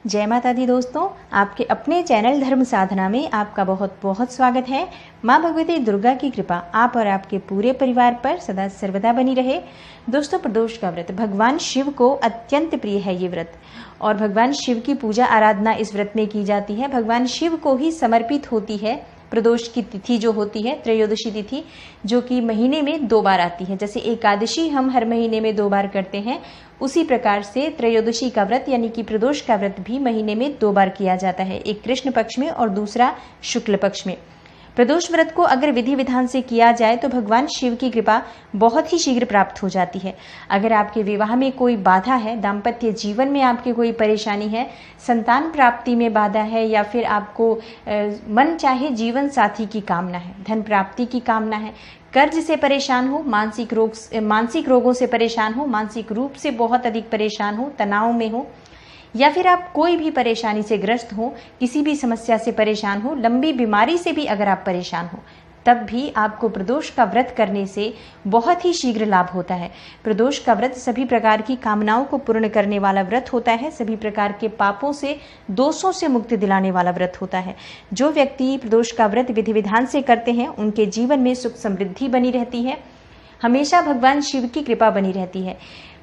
जय माता दी दोस्तों, आपके अपने चैनल धर्म साधना में आपका बहुत बहुत स्वागत है। माँ भगवती दुर्गा की कृपा आप और आपके पूरे परिवार पर सदा सर्वदा बनी रहे। दोस्तों, प्रदोष का व्रत भगवान शिव को अत्यंत प्रिय है ये व्रत, और भगवान शिव की पूजा आराधना इस व्रत में की जाती है। भगवान शिव को ही समर्पित होती है। प्रदोष की तिथि जो होती है, त्रयोदशी तिथि, जो कि महीने में 2 बार आती है। जैसे एकादशी हम हर महीने में 2 बार करते हैं, उसी प्रकार से त्रयोदशी का व्रत यानी कि प्रदोष का व्रत भी महीने में 2 बार किया जाता है, एक कृष्ण पक्ष में और दूसरा शुक्ल पक्ष में। प्रदोष व्रत को अगर विधि विधान से किया जाए तो भगवान शिव की कृपा बहुत ही शीघ्र प्राप्त हो जाती है। अगर आपके विवाह में कोई बाधा है, दाम्पत्य जीवन में आपकी कोई परेशानी है, संतान प्राप्ति में बाधा है, या फिर आपको मन चाहे जीवन साथी की कामना है, धन प्राप्ति की कामना है, कर्ज से परेशान हो, मानसिक रोगों से परेशान हो, मानसिक रूप से बहुत अधिक परेशान हो, तनाव में हो, या फिर आप कोई भी परेशानी से ग्रस्त हो, किसी भी समस्या से परेशान हो, लंबी बीमारी से भी अगर आप परेशान हो, तब भी आपको प्रदोष का व्रत करने से बहुत ही शीघ्र लाभ होता है। प्रदोष का व्रत सभी प्रकार की कामनाओं को पूर्ण करने वाला व्रत होता है, सभी प्रकार के पापों से, दोषों से मुक्ति दिलाने वाला व्रत होता है। जो व्यक्ति प्रदोष का व्रत विधि विधान से करते हैं, उनके जीवन में सुख समृद्धि बनी रहती है, हमेशा भगवान शिव की कृपा बनी रहती है।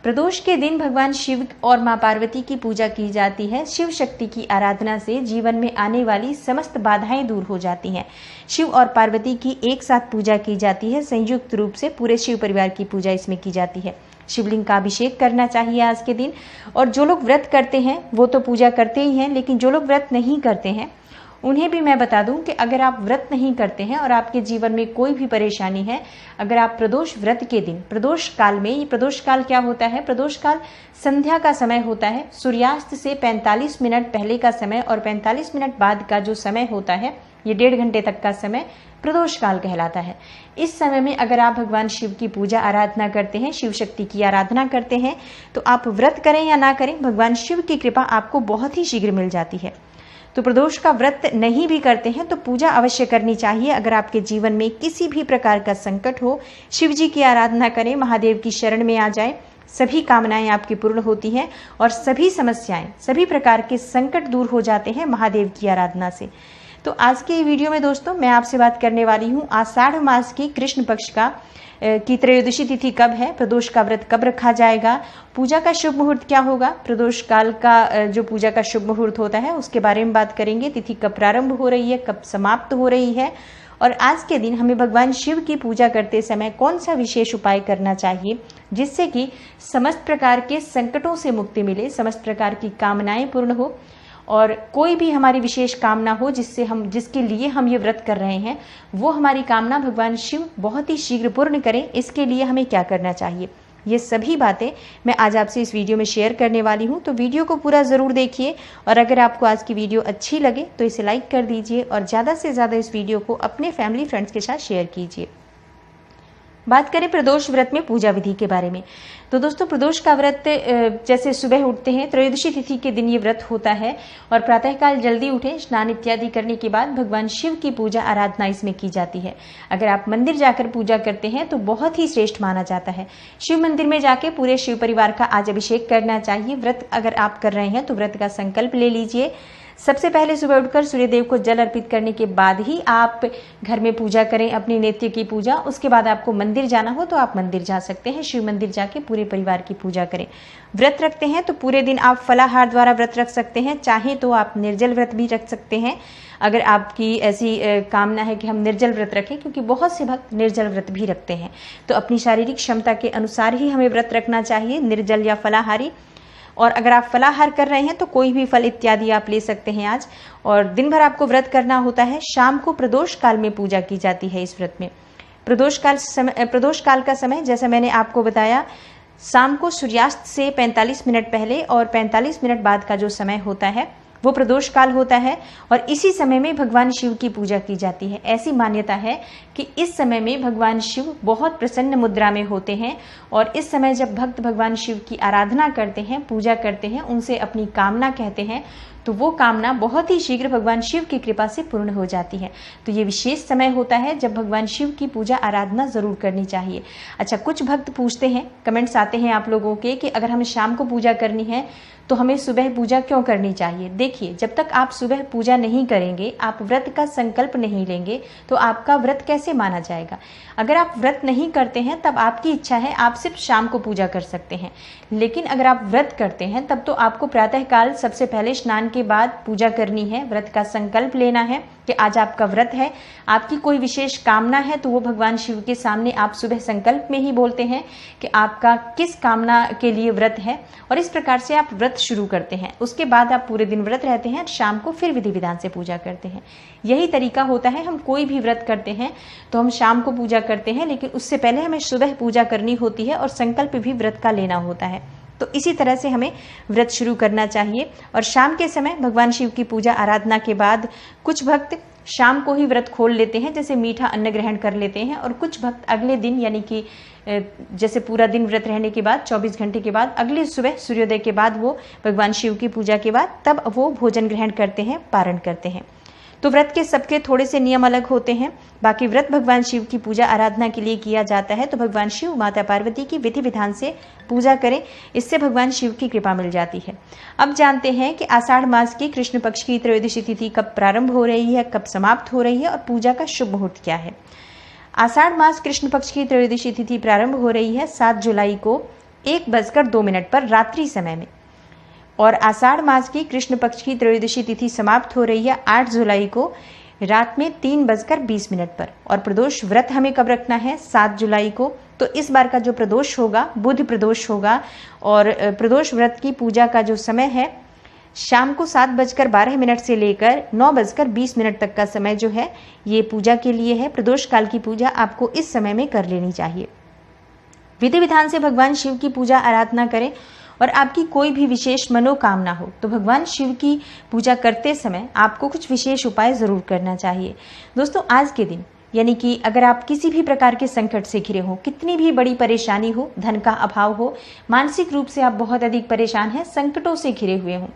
प्रदोष के दिन भगवान शिव और माँ पार्वती की पूजा की जाती है। शिव शक्ति की आराधना से जीवन में आने वाली समस्त बाधाएं दूर हो जाती हैं। शिव और पार्वती की एक साथ पूजा की जाती है, संयुक्त रूप से पूरे शिव परिवार की पूजा इसमें की जाती है। शिवलिंग का अभिषेक करना चाहिए आज के दिन। और जो लोग व्रत करते हैं वो तो पूजा करते ही हैं, लेकिन जो लोग व्रत नहीं करते हैं उन्हें भी मैं बता दूं कि अगर आप व्रत नहीं करते हैं और आपके जीवन में कोई भी परेशानी है, अगर आप प्रदोष व्रत के दिन, प्रदोष काल में, ये प्रदोष काल क्या होता है? प्रदोष काल संध्या का समय होता है। सूर्यास्त से 45 मिनट पहले का समय और 45 मिनट बाद का जो समय होता है, ये 1.5 घंटे तक का समय प्रदोष काल कहलाता है। इस समय में अगर आप भगवान शिव की पूजा आराधना करते हैं, शिव शक्ति की आराधना करते हैं, तो आप व्रत करें या ना करें, भगवान शिव की कृपा आपको बहुत ही शीघ्र मिल जाती है। तो प्रदोष का व्रत नहीं भी करते हैं तो पूजा अवश्य करनी चाहिए। अगर आपके जीवन में किसी भी प्रकार का संकट हो, शिव जी की आराधना करें, महादेव की शरण में आ जाएं, सभी कामनाएं आपकी पूर्ण होती हैं और सभी समस्याएं, सभी प्रकार के संकट दूर हो जाते हैं महादेव की आराधना से। तो आज के वीडियो में दोस्तों मैं आपसे बात करने वाली हूँ आषाढ़ मास की कृष्ण पक्ष की त्रयोदशी तिथि कब है, प्रदोष का व्रत कब रखा जाएगा, पूजा का शुभ मुहूर्त क्या होगा, प्रदोष काल का जो पूजा का शुभ मुहूर्त होता है उसके बारे में बात करेंगे। तिथि कब प्रारंभ हो रही है, कब समाप्त हो रही है, और आज के दिन हमें भगवान शिव की पूजा करते समय कौन सा विशेष उपाय करना चाहिए जिससे कि समस्त प्रकार के संकटों से मुक्ति मिले, समस्त प्रकार की कामनाएं पूर्ण हो, और कोई भी हमारी विशेष कामना हो जिसके लिए हम ये व्रत कर रहे हैं, वो हमारी कामना भगवान शिव बहुत ही शीघ्र पूर्ण करें। इसके लिए हमें क्या करना चाहिए, ये सभी बातें मैं आज आपसे इस वीडियो में शेयर करने वाली हूँ। तो वीडियो को पूरा ज़रूर देखिए, और अगर आपको आज की वीडियो अच्छी लगे तो इसे लाइक कर दीजिए और ज़्यादा से ज़्यादा इस वीडियो को अपने फैमिली फ्रेंड्स के साथ शेयर कीजिए। बात करें प्रदोष व्रत में पूजा विधि के बारे में, तो दोस्तों प्रदोष का व्रत जैसे सुबह उठते हैं, त्रयोदशी तिथि के दिन ये व्रत होता है, और प्रातःकाल जल्दी उठे, स्नान इत्यादि करने के बाद भगवान शिव की पूजा आराधना इसमें की जाती है। अगर आप मंदिर जाकर पूजा करते हैं तो बहुत ही श्रेष्ठ माना जाता है। शिव मंदिर में जाके पूरे शिव परिवार का आज अभिषेक करना चाहिए। व्रत अगर आप कर रहे हैं तो व्रत का संकल्प ले लीजिए। सबसे पहले सुबह उठकर सूर्यदेव को जल अर्पित करने के बाद ही आप घर में पूजा करें, अपनी नित्य की पूजा। उसके बाद आपको मंदिर जाना हो तो आप मंदिर जा सकते हैं, शिव मंदिर जाके पूरे परिवार की पूजा करें। व्रत रखते हैं तो पूरे दिन आप फलाहार द्वारा व्रत रख सकते हैं, चाहे तो आप निर्जल व्रत भी रख सकते हैं अगर आपकी ऐसी कामना है कि हम निर्जल व्रत रखें, क्योंकि बहुत से भक्त निर्जल व्रत भी रखते हैं। तो अपनी शारीरिक क्षमता के अनुसार ही हमें व्रत रखना चाहिए, निर्जल या फलाहारी। और अगर आप फलाहार कर रहे हैं तो कोई भी फल इत्यादि आप ले सकते हैं आज। और दिन भर आपको व्रत करना होता है। शाम को प्रदोष काल में पूजा की जाती है इस व्रत में। प्रदोष काल का समय जैसा मैंने आपको बताया, शाम को सूर्यास्त से 45 मिनट पहले और 45 मिनट बाद का जो समय होता है वो प्रदोष काल होता है और इसी समय में भगवान शिव की पूजा की जाती है। ऐसी मान्यता है कि इस समय में भगवान शिव बहुत प्रसन्न मुद्रा में होते हैं और इस समय जब भक्त भगवान शिव की आराधना करते हैं, पूजा करते हैं, उनसे अपनी कामना कहते हैं तो वो कामना बहुत ही शीघ्र भगवान शिव की कृपा से पूर्ण हो जाती है। तो ये विशेष समय होता है जब भगवान शिव की पूजा आराधना जरूर करनी चाहिए। अच्छा, कुछ भक्त पूछते हैं, कमेंट्स आते हैं आप लोगों के कि अगर हमें शाम को पूजा करनी है तो हमें सुबह पूजा क्यों करनी चाहिए। देखिए, जब तक आप सुबह पूजा नहीं करेंगे, आप व्रत का संकल्प नहीं लेंगे तो आपका व्रत कैसे माना जाएगा। अगर आप व्रत नहीं करते हैं तब आपकी इच्छा है, आप सिर्फ शाम को पूजा कर सकते हैं। लेकिन अगर आप व्रत करते हैं तब तो आपको प्रातःकाल सबसे पहले स्नान के बाद पूजा करनी है, व्रत का संकल्प लेना है कि आज आपका व्रत है। आपकी कोई विशेष कामना है तो वो भगवान शिव के सामने आप सुबह संकल्प में ही बोलते हैं कि आपका किस कामना के लिए व्रत है और इस प्रकार से आप व्रत शुरू करते हैं। उसके बाद आप पूरे दिन व्रत रहते हैं, शाम को फिर विधि विधान से पूजा करते हैं। यही तरीका होता है। हम कोई भी व्रत करते हैं तो हम शाम को पूजा करते हैं, लेकिन उससे पहले हमें सुबह पूजा करनी होती है और संकल्प भी व्रत का लेना होता है। तो इसी तरह से हमें व्रत शुरू करना चाहिए। और शाम के समय भगवान शिव की पूजा आराधना के बाद कुछ भक्त शाम को ही व्रत खोल लेते हैं, जैसे मीठा अन्न ग्रहण कर लेते हैं, और कुछ भक्त अगले दिन यानी कि जैसे पूरा दिन व्रत रहने के बाद 24 घंटे के बाद अगले सुबह सूर्योदय के बाद वो भगवान शिव की पूजा के बाद तब वो भोजन ग्रहण करते हैं, पारण करते हैं। तो व्रत के सबके थोड़े से नियम अलग होते हैं। बाकी व्रत भगवान शिव की पूजा आराधना के लिए किया जाता है तो भगवान शिव माता पार्वती की विधि विधान से पूजा करें, इससे भगवान शिव की कृपा मिल जाती है। अब जानते हैं कि आषाढ़ मास की कृष्ण पक्ष की त्रयोदशी तिथि कब प्रारंभ हो रही है, कब समाप्त हो रही है और पूजा का शुभ मुहूर्त क्या है। आषाढ़ मास कृष्ण पक्ष की त्रयोदशी तिथि प्रारंभ हो रही है 7 जुलाई को 1:02 पर रात्रि समय में, और आषाढ़ मास की कृष्ण पक्ष की त्रयोदशी तिथि समाप्त हो रही है 8 जुलाई को रात में 3:20 पर। और प्रदोष व्रत हमें कब रखना है, 7 जुलाई को। तो इस बार का जो प्रदोष होगा बुध प्रदोष होगा और प्रदोष व्रत की पूजा का जो समय है शाम को 7:12 से लेकर 9:20 तक का समय जो है ये पूजा के लिए है। प्रदोष काल की पूजा आपको इस समय में कर लेनी चाहिए। विधि विधान से भगवान शिव की पूजा आराधना करें और आपकी कोई भी विशेष मनोकामना हो तो भगवान शिव की पूजा करते समय आपको कुछ विशेष उपाय जरूर करना चाहिए। दोस्तों, आज के दिन यानी कि अगर आप किसी भी प्रकार के संकट से घिरे हो, कितनी भी बड़ी परेशानी हो, धन का अभाव हो, मानसिक रूप से आप बहुत अधिक परेशान हैं, संकटों से घिरे हुए हो,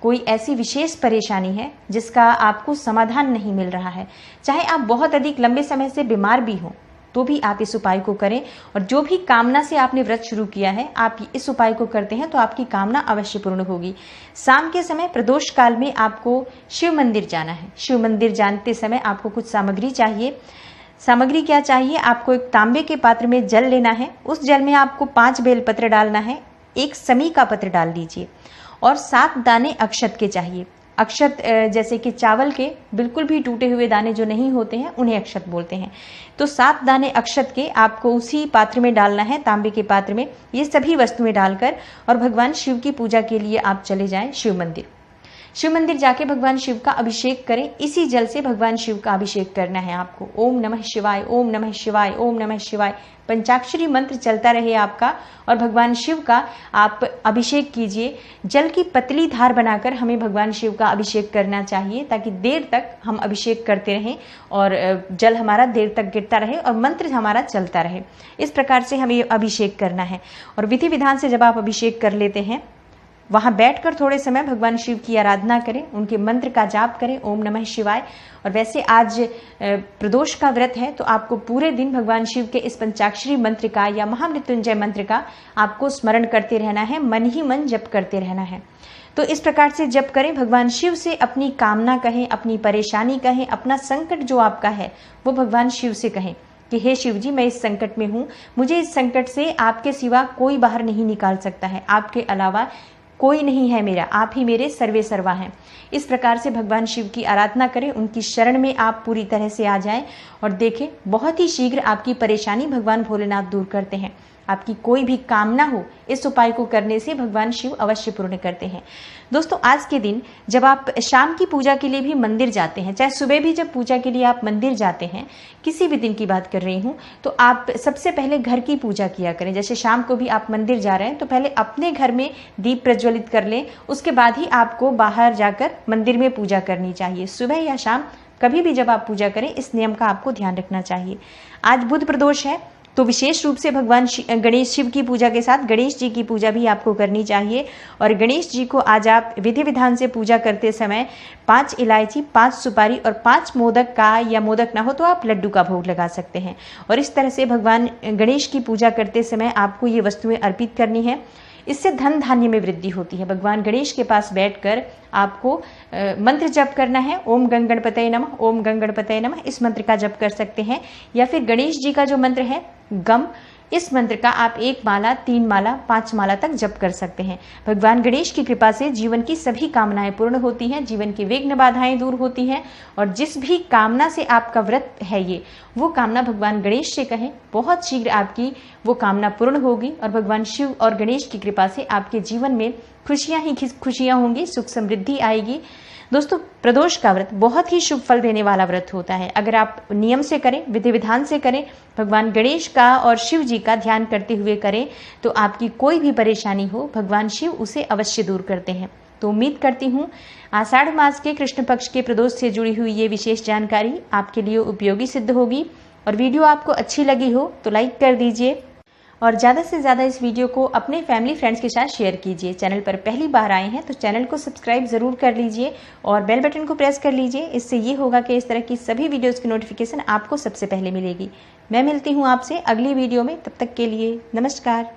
कोई ऐसी विशेष परेशानी है जिसका आपको समाधान नहीं मिल रहा है, चाहे आप बहुत अधिक लंबे समय से बीमार भी हो तो भी आप इस उपाय को करें। और जो भी कामना से आपने व्रत शुरू किया है आप इस उपाय को करते हैं तो आपकी कामना अवश्य पूर्ण होगी। शाम के समय प्रदोष काल में आपको शिव मंदिर जाना है। शिव मंदिर जानते समय आपको कुछ सामग्री चाहिए। सामग्री क्या चाहिए, आपको एक तांबे के पात्र में जल लेना है। उस जल में आपको 5 बेलपत्र डालना है, 1 समी का पत्र डाल दीजिए और 7 दाने अक्षत के चाहिए। अक्षत जैसे कि चावल के बिल्कुल भी टूटे हुए दाने जो नहीं होते हैं उन्हें अक्षत बोलते हैं। तो 7 दाने अक्षत के आपको उसी पात्र में डालना है, तांबे के पात्र में। ये सभी वस्तुएं डालकर और भगवान शिव की पूजा के लिए आप चले जाएं शिव मंदिर। शिव मंदिर जाके भगवान शिव का अभिषेक करें। इसी जल से भगवान शिव का अभिषेक करना है आपको। ओम नमः शिवाय, ओम नमः शिवाय, ओम नमः शिवाय पंचाक्षरी मंत्र चलता रहे आपका और भगवान शिव का आप अभिषेक कीजिए। जल की पतली धार बनाकर हमें भगवान शिव का अभिषेक करना चाहिए ताकि देर तक हम अभिषेक करते रहें और जल हमारा देर तक गिरता रहे और मंत्र हमारा चलता रहे। इस प्रकार से हमें अभिषेक करना है। और विधि विधान से जब आप अभिषेक कर लेते हैं वहां बैठकर थोड़े समय भगवान शिव की आराधना करें, उनके मंत्र का जाप करें, ओम नमः शिवाय। और वैसे आज प्रदोष का व्रत है तो आपको पूरे दिन भगवान शिव के इस पंचाक्षरी मंत्र का या महामृत्युंजय मंत्र का आपको स्मरण करते रहना है, मन ही मन जप करते रहना है। तो इस प्रकार से जप करें, भगवान शिव से अपनी कामना कहें, अपनी परेशानी कहें, अपना संकट जो आपका है वो भगवान शिव से कहें कि हे शिव जी, मैं इस संकट में हूँ, मुझे इस संकट से आपके सिवा कोई बाहर नहीं निकाल सकता है, आपके अलावा कोई नहीं है मेरा, आप ही मेरे सर्वे सर्वा हैं। इस प्रकार से भगवान शिव की आराधना करें, उनकी शरण में आप पूरी तरह से आ जाएं और देखें बहुत ही शीघ्र आपकी परेशानी भगवान भोलेनाथ दूर करते हैं। आपकी कोई भी कामना हो, इस उपाय को करने से भगवान शिव अवश्य पूर्ण करते हैं। दोस्तों, आज के दिन जब आप शाम की पूजा के लिए भी मंदिर जाते हैं, चाहे सुबह भी जब पूजा के लिए आप मंदिर जाते हैं, किसी भी दिन की बात कर रही हूँ, तो आप सबसे पहले घर की पूजा किया करें। जैसे शाम को भी आप मंदिर जा रहे हैं तो पहले अपने घर में दीप प्रज्वलित कर लें, उसके बाद ही आपको बाहर जाकर मंदिर में पूजा करनी चाहिए। सुबह या शाम कभी भी जब आप पूजा करें, इस नियम का आपको ध्यान रखना चाहिए। आज बुध प्रदोष है, तो विशेष रूप से भगवान गणेश शिव की पूजा के साथ गणेश जी की पूजा भी आपको करनी चाहिए। और गणेश जी को आज आप विधि विधान से पूजा करते समय 5 इलायची, 5 सुपारी और 5 मोदक का, या मोदक ना हो तो आप लड्डू का भोग लगा सकते हैं। और इस तरह से भगवान गणेश की पूजा करते समय आपको ये वस्तुएं अर्पित करनी है। इससे धन धान्य में वृद्धि होती है। भगवान गणेश के पास बैठकर आपको मंत्र जप करना है। ओम गंग गणपतये नमः, ओम गंग गणपतये नमः, इस मंत्र का जप कर सकते हैं। या फिर गणेश जी का जो मंत्र है गम, इस मंत्र का आप 1 माला, 3 माला, 5 माला तक जप कर सकते हैं। भगवान गणेश की कृपा से जीवन की सभी कामनाएं पूर्ण होती हैं, जीवन की विघ्न बाधाएं दूर होती हैं। और जिस भी कामना से आपका व्रत है ये, वो कामना भगवान गणेश से कहें, बहुत शीघ्र आपकी वो कामना पूर्ण होगी। और भगवान शिव और गणेश की कृपा से आपके जीवन में खुशियां ही खुशियां होंगी, सुख समृद्धि आएगी। दोस्तों, प्रदोष का व्रत बहुत ही शुभ फल देने वाला व्रत होता है। अगर आप नियम से करें, विधि विधान से करें, भगवान गणेश का और शिव जी का ध्यान करते हुए करें, तो आपकी कोई भी परेशानी हो, भगवान शिव उसे अवश्य दूर करते हैं। तो उम्मीद करती हूँ आषाढ़ मास के कृष्ण पक्ष के प्रदोष से जुड़ी हुई ये विशेष जानकारी आपके लिए उपयोगी सिद्ध होगी। और वीडियो आपको अच्छी लगी हो तो लाइक कर दीजिए और ज़्यादा से ज़्यादा इस वीडियो को अपने फैमिली फ्रेंड्स के साथ शेयर कीजिए। चैनल पर पहली बार आए हैं तो चैनल को सब्सक्राइब ज़रूर कर लीजिए और बेल बटन को प्रेस कर लीजिए। इससे ये होगा कि इस तरह की सभी वीडियोज़ की नोटिफिकेशन आपको सबसे पहले मिलेगी। मैं मिलती हूँ आपसे अगली वीडियो में, तब तक के लिए नमस्कार।